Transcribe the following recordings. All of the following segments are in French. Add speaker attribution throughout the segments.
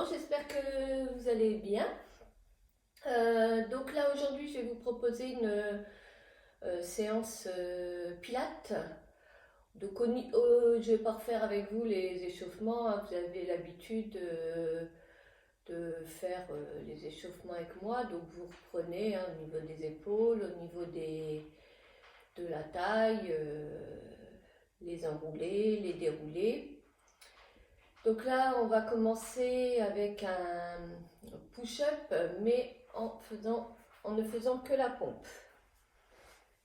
Speaker 1: j'espère que vous allez bien. Donc là aujourd'hui je vais vous proposer une séance pilates. Donc je vais pas refaire avec vous les échauffements, hein. Vous avez l'habitude de faire les échauffements avec moi. Donc vous reprenez, hein, au niveau des épaules, au niveau de la taille, les enrouler, les dérouler. Donc là, on va commencer avec un push-up, mais en ne faisant que la pompe.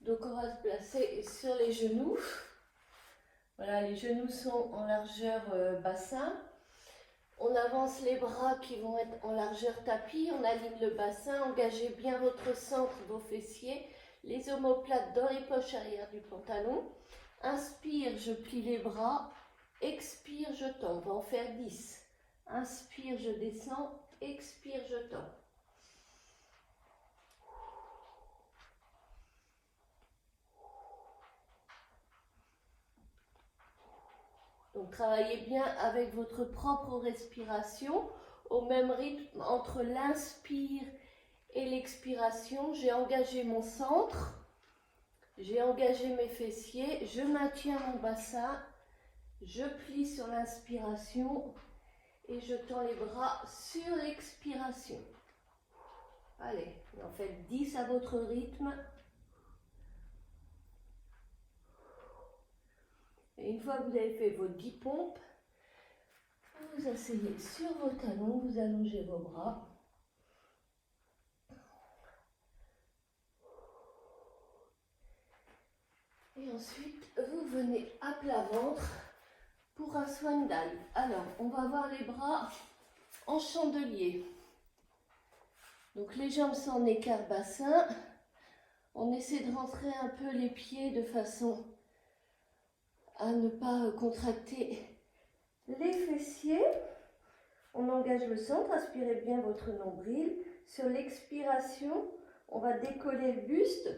Speaker 1: Donc on va se placer sur les genoux. Voilà, les genoux sont en largeur bassin. On avance les bras qui vont être en largeur tapis. On aligne le bassin. Engagez bien votre centre, vos fessiers. Les omoplates dans les poches arrière du pantalon. Inspire, je plie les bras. Expire, je tends. On va en faire 10. Inspire, je descends. Expire, je tends. Donc travaillez bien avec votre propre respiration, au même rythme entre l'inspire et l'expiration. J'ai engagé mon centre, j'ai engagé mes fessiers, je maintiens mon bassin, je plie sur l'inspiration et je tends les bras sur l'expiration. Allez, en faites 10 à votre rythme. Et une fois que vous avez fait vos 10 pompes, vous vous asseyez sur vos talons, vous allongez vos bras. Et ensuite, vous venez à plat ventre pour un swan dive. Alors, on va avoir les bras en chandelier. Donc, les jambes sont en écart bassin. On essaie de rentrer un peu les pieds de façon à ne pas contracter les fessiers. On engage le centre, aspirez bien votre nombril. Sur l'expiration, on va décoller le buste,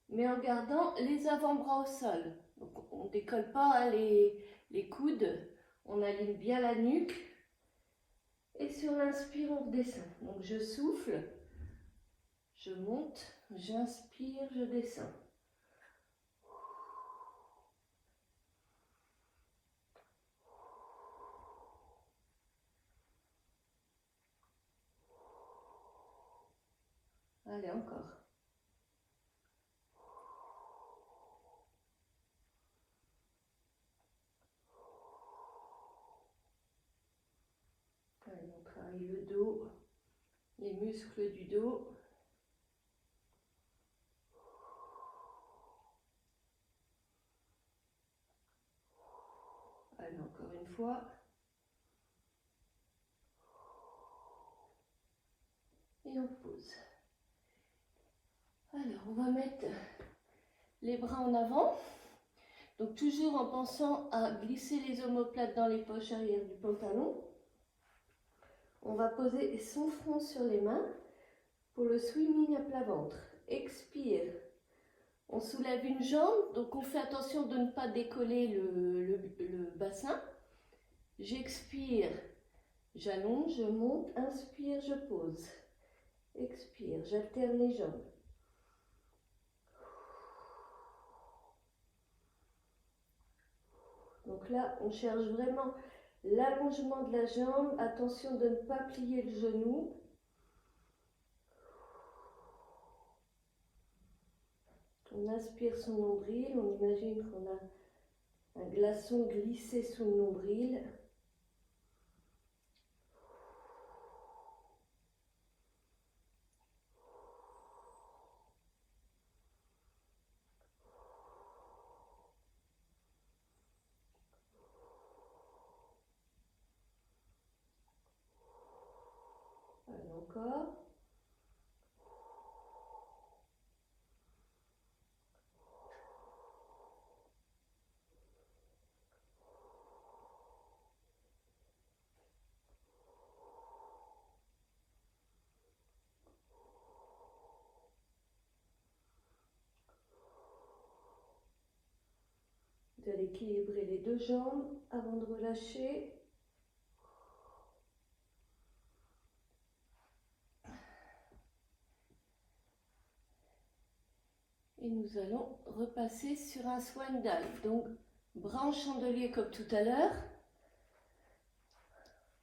Speaker 1: mais en gardant les avant-bras au sol. Donc on ne décolle pas, hein, les coudes, on aligne bien la nuque. Et sur l'inspire, on redescend. Donc je souffle, je monte, j'inspire, je descends. Allez, encore. Allez, on travaille le dos, les muscles du dos. Allez, encore une fois. Et on pose. Alors, on va mettre les bras en avant. Donc, toujours en pensant à glisser les omoplates dans les poches arrière du pantalon. On va poser son front sur les mains pour le swimming à plat ventre. Expire. On soulève une jambe, donc on fait attention de ne pas décoller le bassin. J'expire, j'allonge, je monte, inspire, je pose. Expire, j'alterne les jambes. Donc là, on cherche vraiment l'allongement de la jambe. Attention de ne pas plier le genou. On inspire son nombril. On imagine qu'on a un glaçon glissé sous le nombril. Allez, encore. Vous allez équilibrer les deux jambes avant de relâcher. Et nous allons repasser sur un swan dive. Donc, bras en chandelier comme tout à l'heure.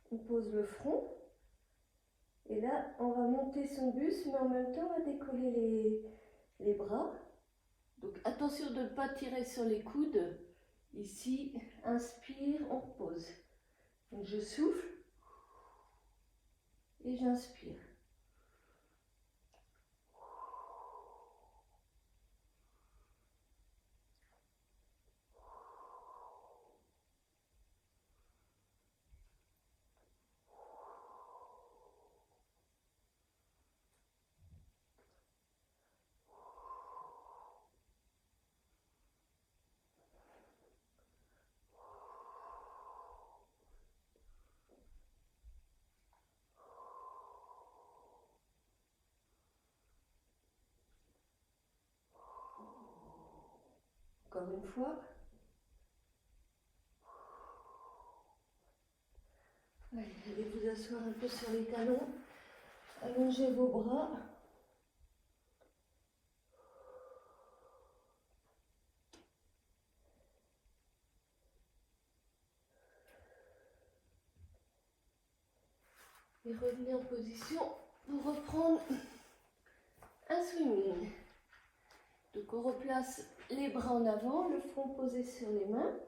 Speaker 1: On pose le front. Et là, on va monter son buste, mais en même temps, on va décoller les bras. Donc, attention de ne pas tirer sur les coudes. Ici, inspire, on repose. Donc, je souffle et j'inspire. Encore une fois. Allez vous asseoir un peu sur les talons. Allongez vos bras. Et revenez en position pour reprendre un swimming. Donc on replace les bras en avant, le front posé sur les mains.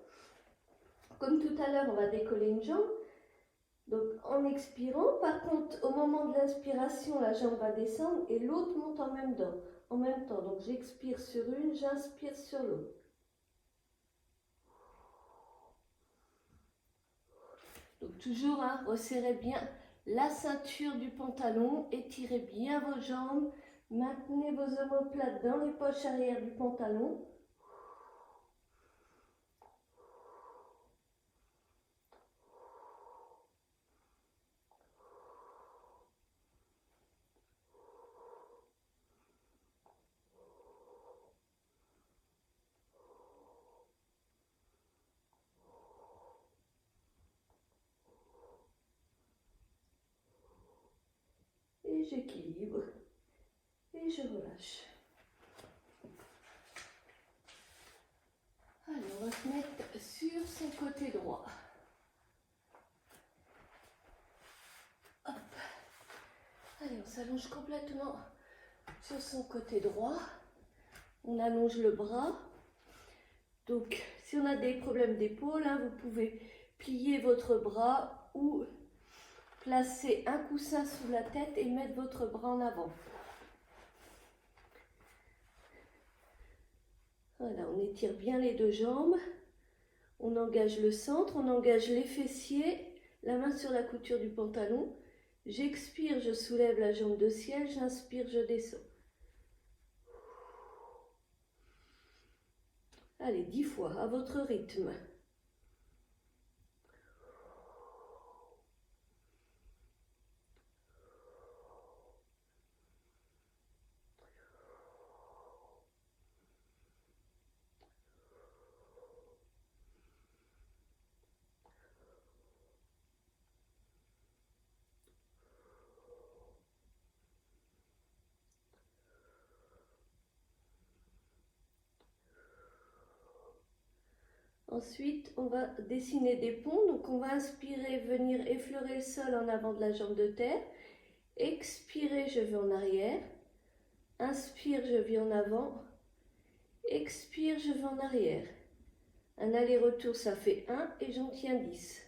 Speaker 1: Comme tout à l'heure, on va décoller une jambe. Donc en expirant, par contre, au moment de l'inspiration, la jambe va descendre et l'autre monte en même temps. Donc j'expire sur une, j'inspire sur l'autre. Donc toujours, resserrez bien la ceinture du pantalon, étirez bien vos jambes, maintenez vos omoplates dans les poches arrière du pantalon. Et j'équilibre et je relâche. Allez, on va se mettre sur son côté droit. Hop. Allez, on s'allonge complètement sur son côté droit. On allonge le bras. Donc, si on a des problèmes d'épaule, vous pouvez plier votre bras ou placer un coussin sous la tête et mettre votre bras en avant. Voilà, on étire bien les deux jambes. On engage le centre, on engage les fessiers, la main sur la couture du pantalon. J'expire, je soulève la jambe de ciel, j'inspire, je descends. Allez, 10 fois, à votre rythme. Ensuite, on va dessiner des ponts. Donc, on va inspirer, venir effleurer le sol en avant de la jambe de terre. Expirez, je vais en arrière. Inspire, je vais en avant. Expire, je vais en arrière. Un aller-retour, ça fait 1 et j'en tiens 10.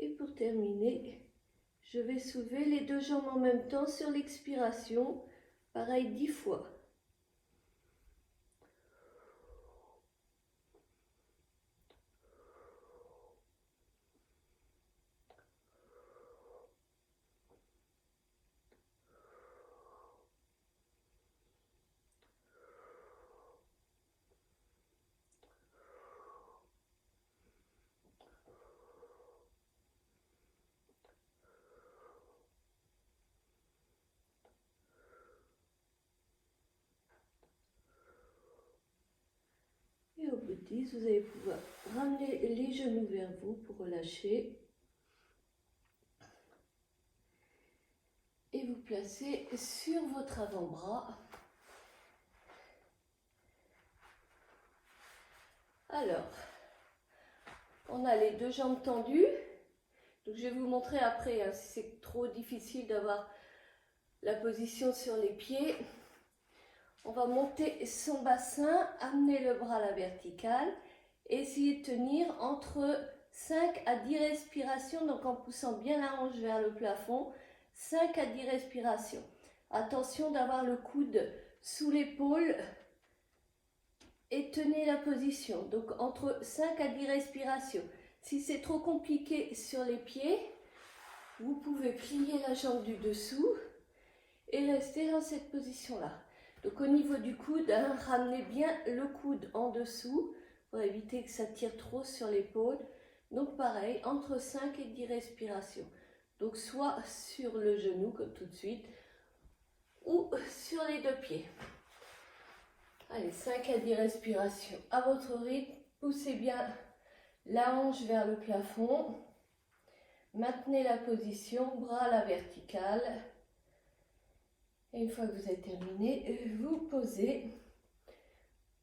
Speaker 1: Et pour terminer, je vais soulever les deux jambes en même temps sur l'expiration. Pareil 10 fois. dis, vous allez pouvoir ramener les genoux vers vous pour relâcher. Et vous placer sur votre avant-bras. Alors, on a les deux jambes tendues. Donc, je vais vous montrer après hein, si c'est trop difficile d'avoir la position sur les pieds. On va monter son bassin, amener le bras à la verticale. Et essayer de tenir entre 5 à 10 respirations, donc en poussant bien la hanche vers le plafond. 5 à 10 respirations. Attention d'avoir le coude sous l'épaule et tenez la position. Donc entre 5 à 10 respirations. Si c'est trop compliqué sur les pieds, vous pouvez plier la jambe du dessous et rester dans cette position-là. Donc au niveau du coude, hein, ramenez bien le coude en dessous pour éviter que ça tire trop sur l'épaule. Donc pareil, entre 5 et 10 respirations. Donc soit sur le genou comme tout de suite ou sur les deux pieds. Allez, 5 à 10 respirations à votre rythme. Poussez bien la hanche vers le plafond. Maintenez la position, bras à la verticale. Et une fois que vous avez terminé, vous posez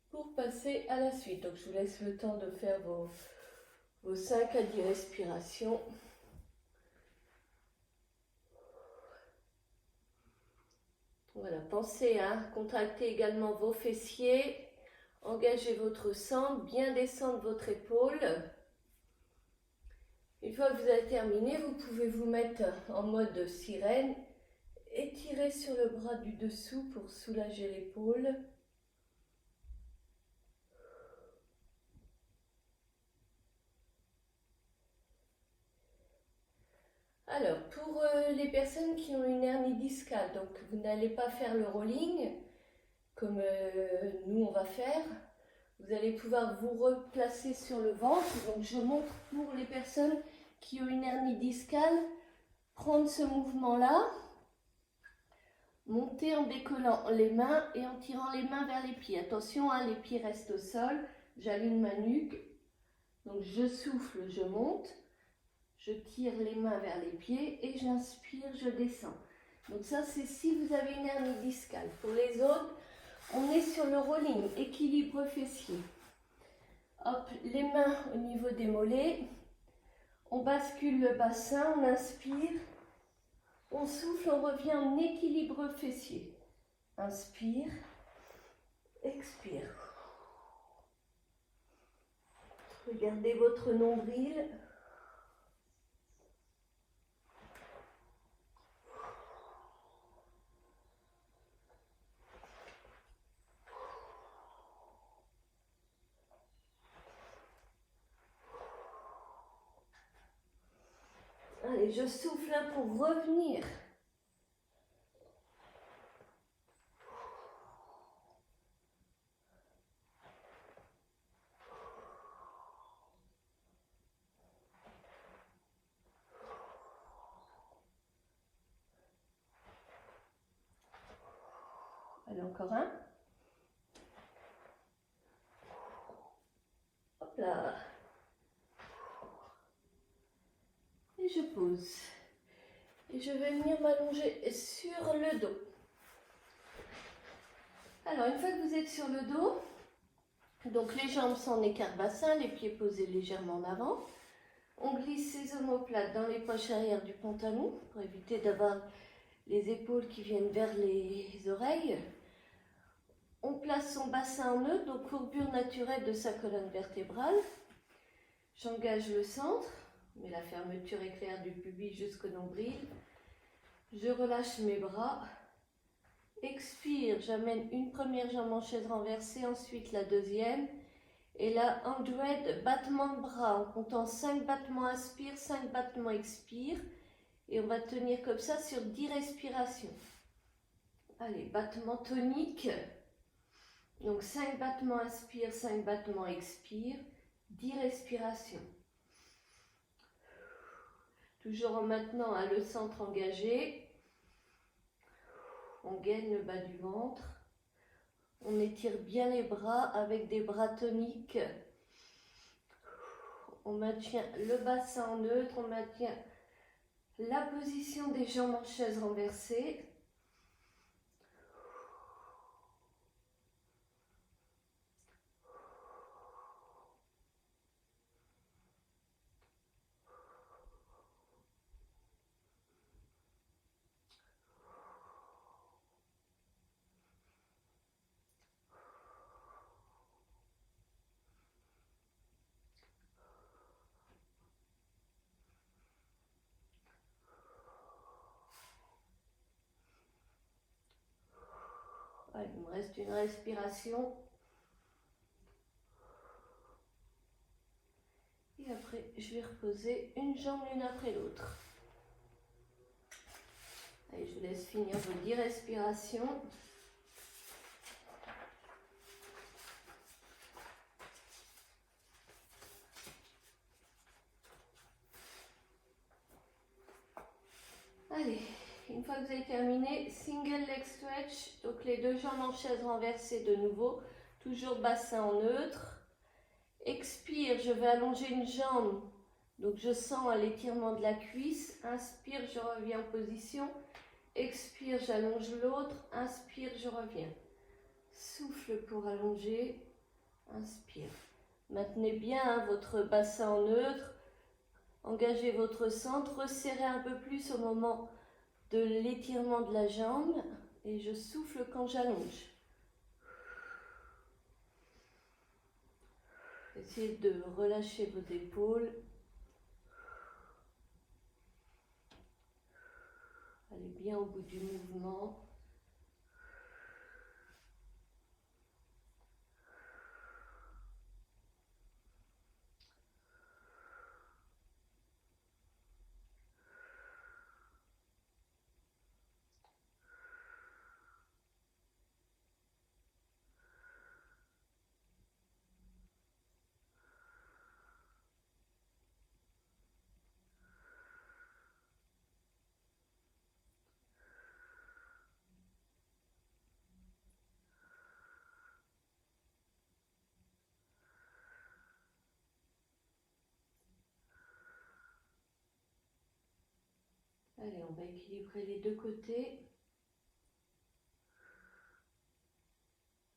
Speaker 1: pour passer à la suite. Donc je vous laisse le temps de faire vos 5 à 10 respirations. Voilà, pensez à contracter également vos fessiers, engagez votre centre, bien descendre votre épaule. Une fois que vous avez terminé, vous pouvez vous mettre en mode sirène et tirer sur le bras du dessous pour soulager l'épaule. Alors, pour les personnes qui ont une hernie discale, donc vous n'allez pas faire le rolling comme nous on va faire. Vous allez pouvoir vous replacer sur le ventre. Donc je montre pour les personnes qui ont une hernie discale, prendre ce mouvement-là, monter en décollant les mains et en tirant les mains vers les pieds. Attention, hein, les pieds restent au sol, j'aligne ma nuque. Donc je souffle, je monte. Je tire les mains vers les pieds et j'inspire, je descends. Donc ça, c'est si vous avez une hernie discale. Pour les autres, on est sur le rolling, équilibre fessier. Hop, les mains au niveau des mollets. On bascule le bassin, on inspire. On souffle, on revient en équilibre fessier. Inspire, expire. Regardez votre nombril. Allez, je souffle là pour revenir. Allez, encore un. Hop là. Et je pose. Et je vais venir m'allonger sur le dos. Alors, une fois que vous êtes sur le dos, donc les jambes sont en écart bassin, les pieds posés légèrement en avant. On glisse ses omoplates dans les poches arrière du pantalon pour éviter d'avoir les épaules qui viennent vers les oreilles. On place son bassin en neutre, donc courbure naturelle de sa colonne vertébrale. J'engage le centre, mais la fermeture éclair du pubis jusqu'au nombril. Je relâche mes bras. Expire, j'amène une première jambe en chaise renversée, ensuite la deuxième. Et là, 100 battements de bras en comptant 5 battements inspire, 5 battements expire. Et on va tenir comme ça sur 10 respirations. Allez, battement tonique. Donc 5 battements inspire, 5 battements expire, 10 respirations. Toujours en maintenant le centre engagé. On gaine le bas du ventre. On étire bien les bras avec des bras toniques On maintient le bassin en neutre, on maintient la position des jambes en chaise renversée. Allez, il me reste une respiration. Et après, je vais reposer une jambe l'une après l'autre. Allez, je vous laisse finir vos 10 respirations. Allez, une fois que vous avez terminé, single leg stretch, donc les deux jambes en chaise renversée de nouveau, toujours bassin en neutre. Expire, je vais allonger une jambe, donc je sens l'étirement de la cuisse. Inspire, je reviens en position. Expire, j'allonge l'autre. Inspire, je reviens. Souffle pour allonger. Inspire. Maintenez bien votre bassin en neutre. Engagez votre centre. Resserrez un peu plus au moment de l'étirement de la jambe. Et je souffle quand j'allonge. Essayez de relâcher vos épaules. Allez bien au bout du mouvement. Allez, on va équilibrer les deux côtés.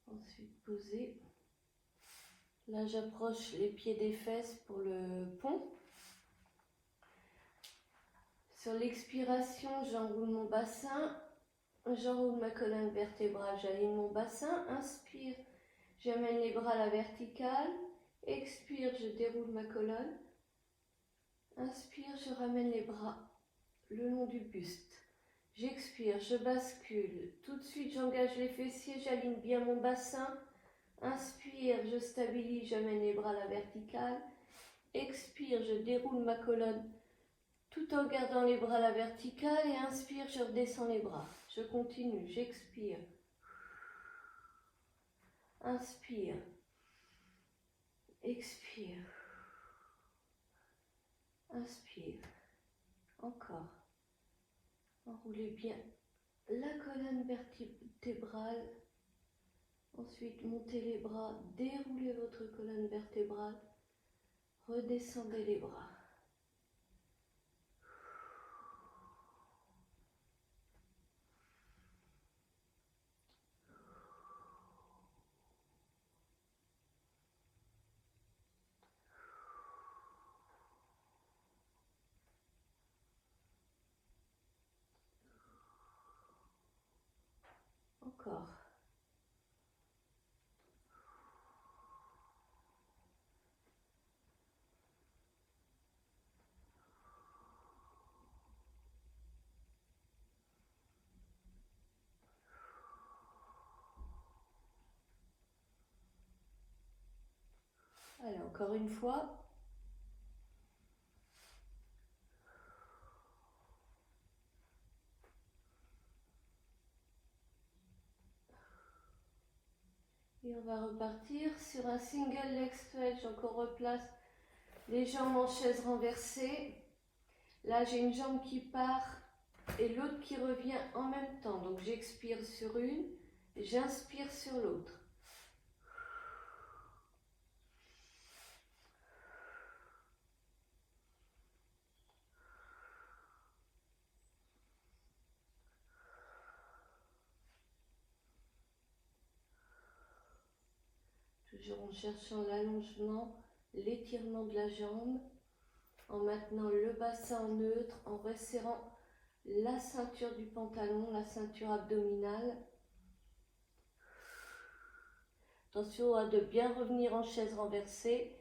Speaker 1: Ensuite, poser. Là, j'approche les pieds des fesses pour le pont. Sur l'expiration, j'enroule mon bassin. J'enroule ma colonne vertébrale, j'aligne mon bassin. Inspire, j'amène les bras à la verticale. Expire, je déroule ma colonne. Inspire, je ramène les bras le long du buste. J'expire, je bascule. Tout de suite, j'engage les fessiers, j'aligne bien mon bassin. Inspire, je stabilise, j'amène les bras à la verticale. Expire, je déroule ma colonne tout en gardant les bras à la verticale. Et inspire, je redescends les bras. Je continue, j'expire. Inspire. Expire. Inspire. Encore. Enroulez bien la colonne vertébrale. Ensuite, montez les bras, déroulez votre colonne vertébrale, redescendez les bras. Encore. Allez, encore une fois. Et on va repartir sur un single leg stretch. Donc on replace les jambes en chaise renversée. Là, j'ai une jambe qui part et l'autre qui revient en même temps. Donc j'expire sur une, j'inspire sur l'autre. toujours en cherchant l'allongement, l'étirement de la jambe, en maintenant le bassin en neutre, en resserrant la ceinture du pantalon, la ceinture abdominale. Attention à de bien revenir en chaise renversée,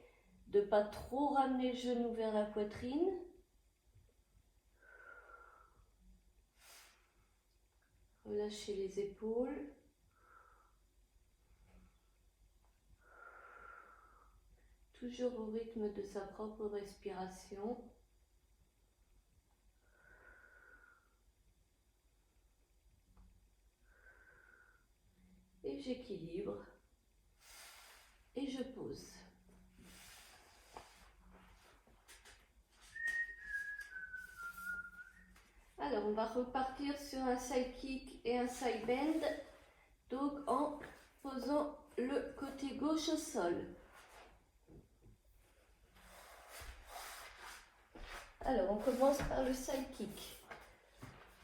Speaker 1: de ne pas trop ramener le genou vers la poitrine. Relâchez les épaules. Toujours au rythme de sa propre respiration. Et j'équilibre. Et je pose. Alors, on va repartir sur un side kick et un side bend. Donc, en posant le côté gauche au sol. Alors, on commence par le side kick.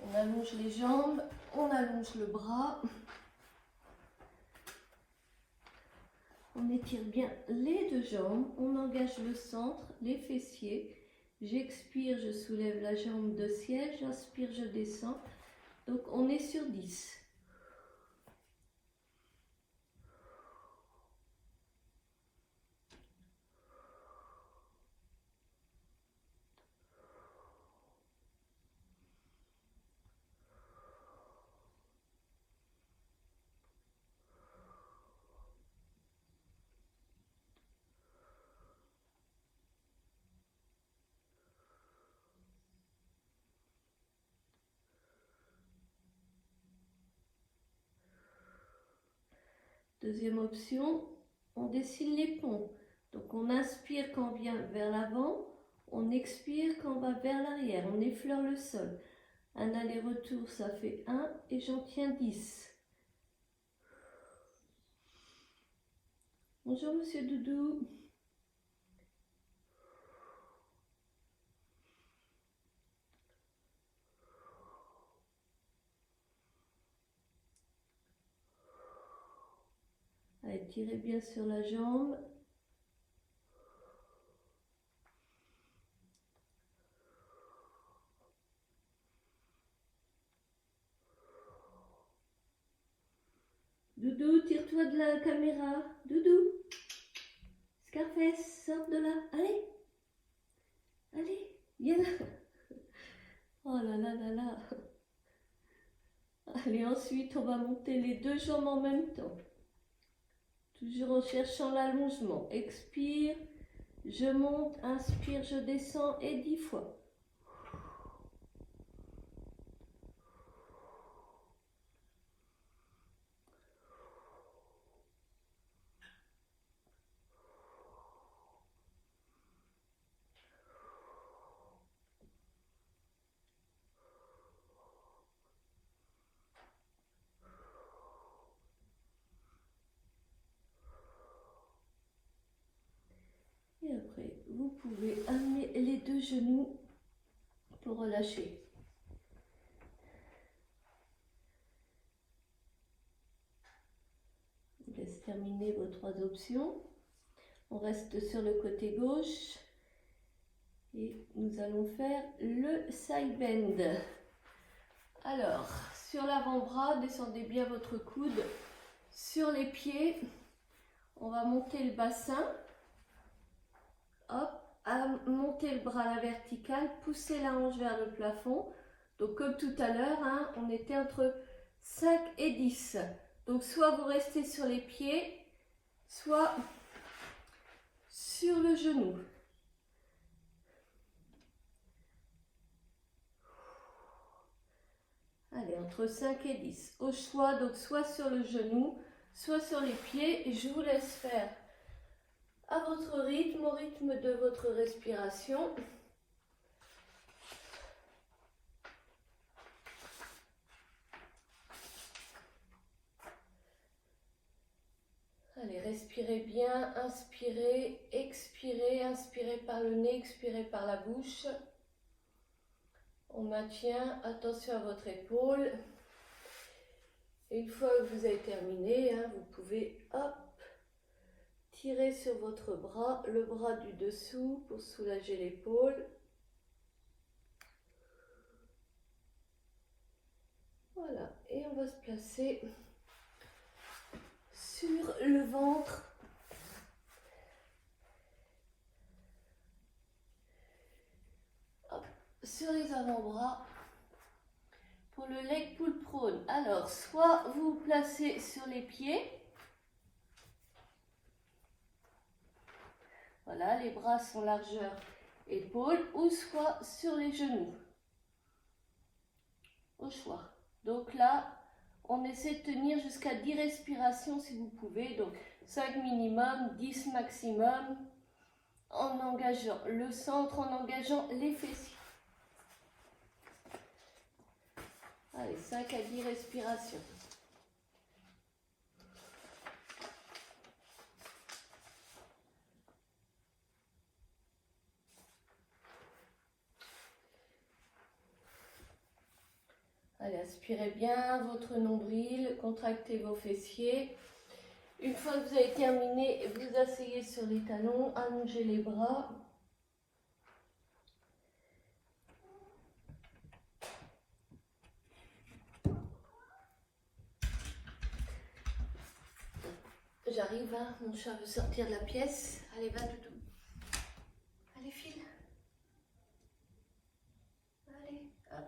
Speaker 1: On allonge les jambes, on allonge le bras. On étire bien les deux jambes, on engage le centre, les fessiers. J'expire, je soulève la jambe de siège, j'inspire, je descends. Donc on est sur 10. Deuxième option, on dessine les ponts. Donc on inspire quand on vient vers l'avant, on expire quand on va vers l'arrière, on effleure le sol. Un aller-retour, ça fait 1 et j'en tiens 10. Bonjour Monsieur Doudou. Allez, tirez bien sur la jambe. Doudou, tire-toi de la caméra. Doudou. Scarface, sors de là. Allez. Allez, viens là. Oh là là là là. Allez, ensuite, on va monter les deux jambes en même temps. Toujours en cherchant l'allongement. Expire, je monte, inspire, je descends et 10 fois. Et après, vous pouvez amener les deux genoux pour relâcher. Je vous laisse terminer vos 3 options. On reste sur le côté gauche et nous allons faire le side bend. Alors, sur l'avant-bras, descendez bien votre coude sur les pieds. On va monter le bassin. Hop, à monter le bras à la verticale, pousser la hanche vers le plafond. Donc comme tout à l'heure, hein, on était entre 5 et 10. Donc soit vous restez sur les pieds, soit sur le genou. Allez, entre 5 et 10. Au choix, donc soit sur le genou, soit sur les pieds. Et je vous laisse faire à votre rythme, au rythme de votre respiration. Allez, respirez bien, inspirez, expirez, inspirez par le nez, expirez par la bouche. On maintient, attention à votre épaule. Et une fois que vous avez terminé, hein, vous pouvez hop, tirez sur votre bras, le bras du dessous pour soulager l'épaule. Voilà, et on va se placer sur le ventre. Hop, sur les avant-bras pour le leg pull prone. Alors, soit vous vous placez sur les pieds. Voilà, les bras sont largeur épaules, ou soit sur les genoux. Au choix. Donc là, on essaie de tenir jusqu'à 10 respirations si vous pouvez. Donc 5 minimum, 10 maximum, en engageant le centre, en engageant les fessiers. Allez, 5 à 10 respirations. Allez, aspirez bien votre nombril, contractez vos fessiers. Une fois que vous avez terminé, vous asseyez sur les talons, allongez les bras. J'arrive, hein, mon chat veut sortir de la pièce. Allez, va doudou. Allez, file. Allez, hop.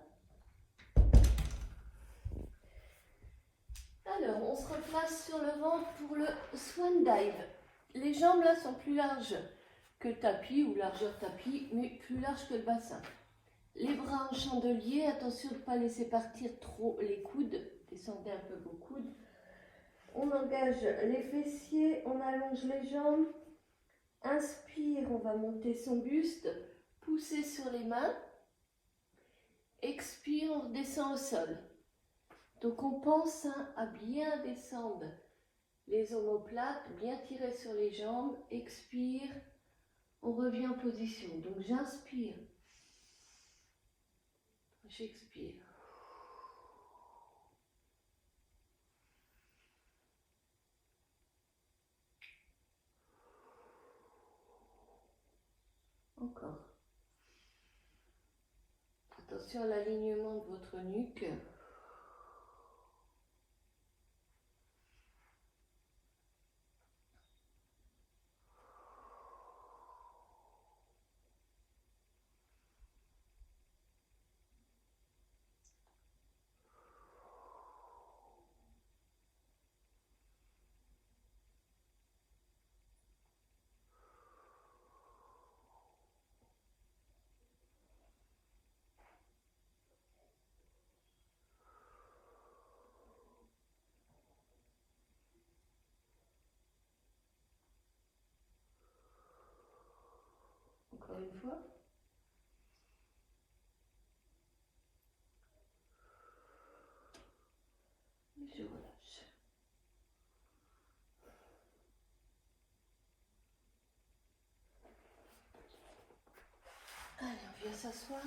Speaker 1: Alors, on se replace sur le ventre pour le swan dive. Les jambes là sont plus larges que le tapis ou largeur tapis, mais plus larges que le bassin. Les bras en chandelier, attention de ne pas laisser partir trop les coudes. Descendez un peu vos coudes. On engage les fessiers, on allonge les jambes. Inspire, on va monter son buste, pousser sur les mains. Expire, on redescend au sol. Donc on pense à bien descendre les omoplates, bien tirer sur les jambes. Expire, on revient en position. Donc j'inspire, j'expire. Encore. Attention à l'alignement de votre nuque. Encore une fois. Et je relâche. Allez, on vient s'asseoir.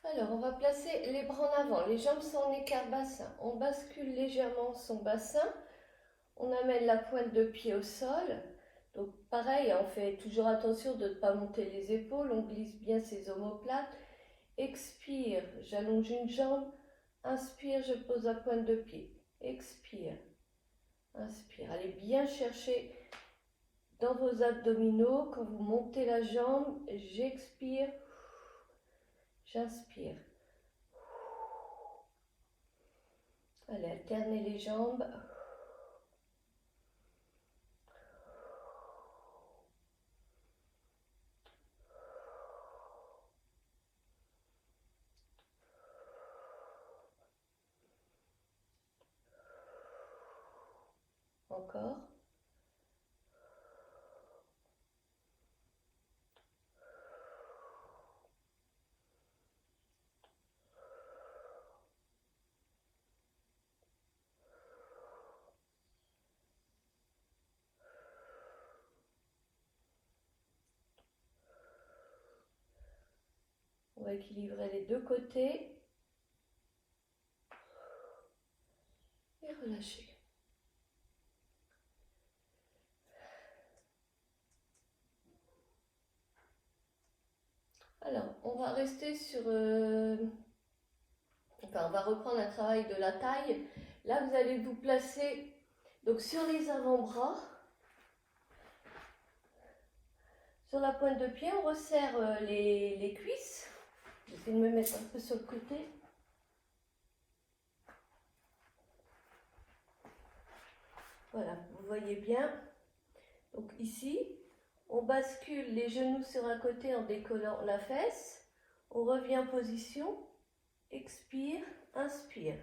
Speaker 1: Alors, on va placer les bras en avant. Les jambes sont en écart bassin. On bascule légèrement son bassin. On amène la pointe de pied au sol. Donc, pareil, on fait toujours attention de ne pas monter les épaules. On glisse bien ses omoplates. Expire, j'allonge une jambe. Inspire, je pose la pointe de pied. Expire, inspire. Allez bien chercher dans vos abdominaux. Quand vous montez la jambe, j'expire, j'inspire. Allez, alternez les jambes. Encore. va équilibrer les deux côtés. Et relâcher. Alors, on va rester sur... Enfin, on va reprendre un travail de la taille. Là, vous allez vous placer donc sur les avant-bras. Sur la pointe de pied, on resserre les cuisses. J'essaie de me mettre un peu sur le côté. Voilà, vous voyez bien. Donc ici, on bascule les genoux sur un côté en décollant la fesse. On revient en position. Expire, inspire.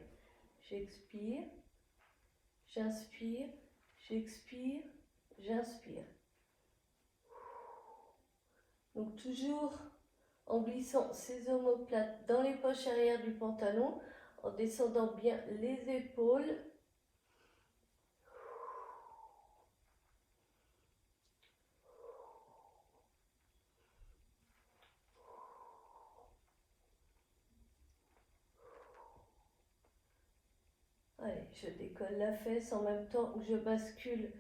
Speaker 1: J'expire, j'inspire, j'expire, j'inspire. Donc toujours en glissant ses omoplates dans les poches arrière du pantalon, en descendant bien les épaules. Allez, je décolle la fesse en même temps que je bascule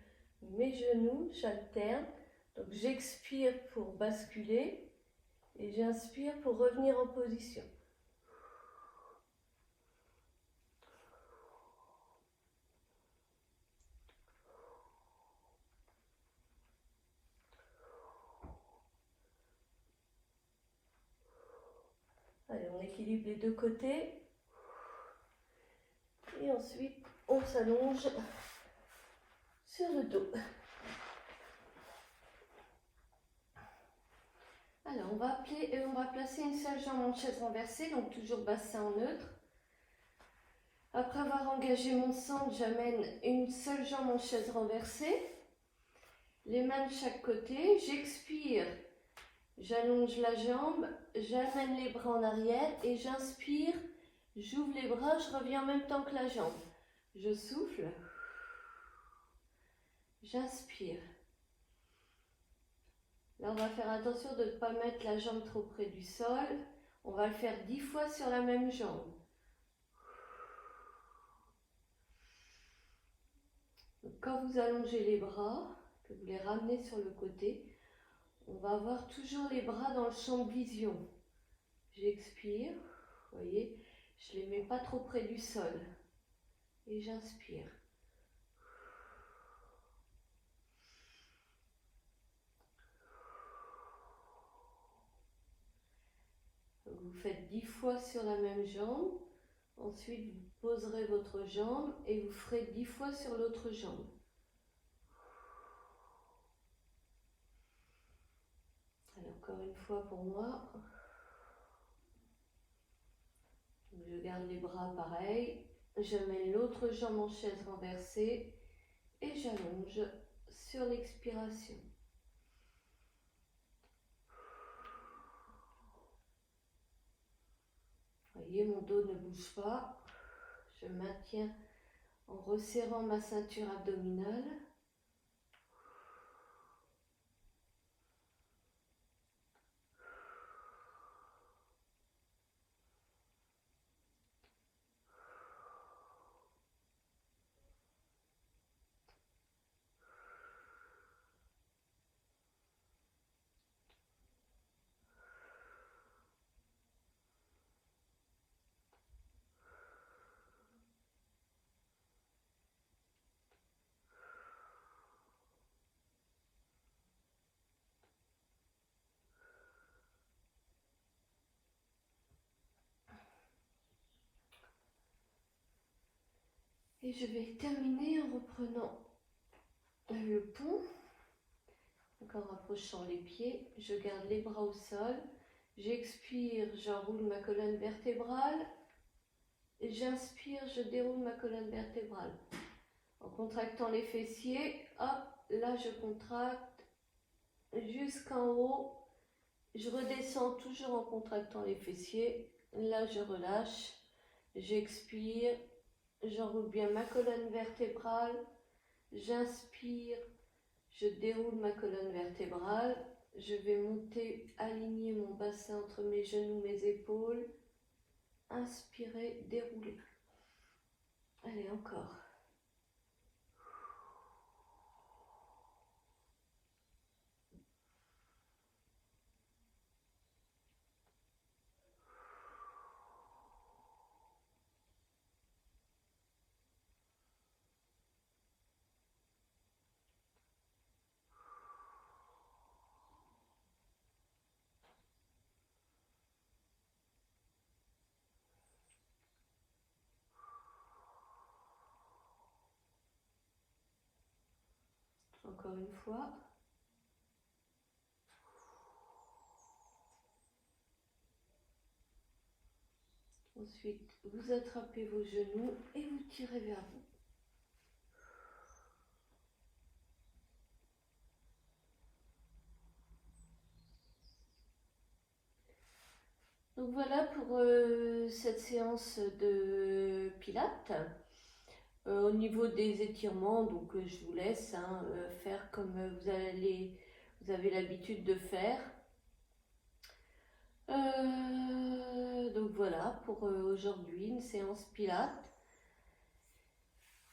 Speaker 1: mes genoux, j'alterne. Donc j'expire pour basculer et j'inspire pour revenir en position. Allez, on équilibre les deux côtés. Et ensuite, on s'allonge sur le dos. Alors, on va placer une seule jambe en chaise renversée, donc toujours bassin en neutre. Après avoir engagé mon centre, j'amène une seule jambe en chaise renversée. Les mains de chaque côté. J'expire, j'allonge la jambe, j'amène les bras en arrière et j'inspire, j'ouvre les bras, je reviens en même temps que la jambe. Je souffle, j'inspire. Là, on va faire attention de ne pas mettre la jambe trop près du sol. On va le faire 10 fois sur la même jambe. Donc, quand vous allongez les bras, que vous les ramenez sur le côté, on va avoir toujours les bras dans le champ de vision. J'expire, vous voyez, je ne les mets pas trop près du sol. Et j'inspire. Vous faites 10 fois sur la même jambe. Ensuite, vous poserez votre jambe et vous ferez 10 fois sur l'autre jambe. Alors, encore une fois pour moi. Je garde les bras pareils. Je mets l'autre jambe en chaise renversée et j'allonge sur l'expiration. Vous voyez, mon dos ne bouge pas. Je maintiens en resserrant ma ceinture abdominale. Et je vais terminer en reprenant le pont. Donc en rapprochant les pieds, je garde les bras au sol. J'expire, j'enroule ma colonne vertébrale. J'inspire, je déroule ma colonne vertébrale. En contractant les fessiers, hop, là je contracte jusqu'en haut. Je redescends toujours en contractant les fessiers. Là je relâche. J'expire, j'enroule bien ma colonne vertébrale. J'inspire, je déroule ma colonne vertébrale. Je vais monter, aligner mon bassin entre mes genoux, mes épaules. Inspirez, déroulez. Allez, encore. Encore une fois. Ensuite, vous attrapez vos genoux et vous tirez vers vous. Donc voilà pour cette séance de pilates. Au niveau des étirements, donc je vous laisse faire comme vous avez l'habitude de faire. Donc voilà pour aujourd'hui, une séance pilates.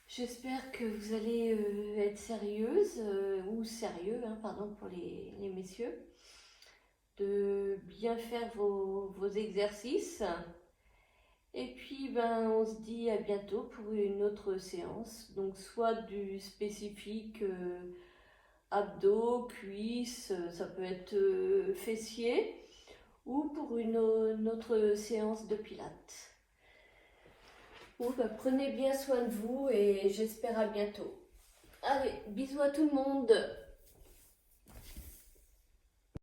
Speaker 1: J'espère que vous allez être sérieuse ou sérieux, pardon pour les messieurs, de bien faire vos exercices. Et puis on se dit à bientôt pour une autre séance, donc soit du spécifique abdos, cuisses, ça peut être fessiers, ou pour une autre séance de pilates. Bon, prenez bien soin de vous et j'espère à bientôt. Allez, bisous à tout le monde.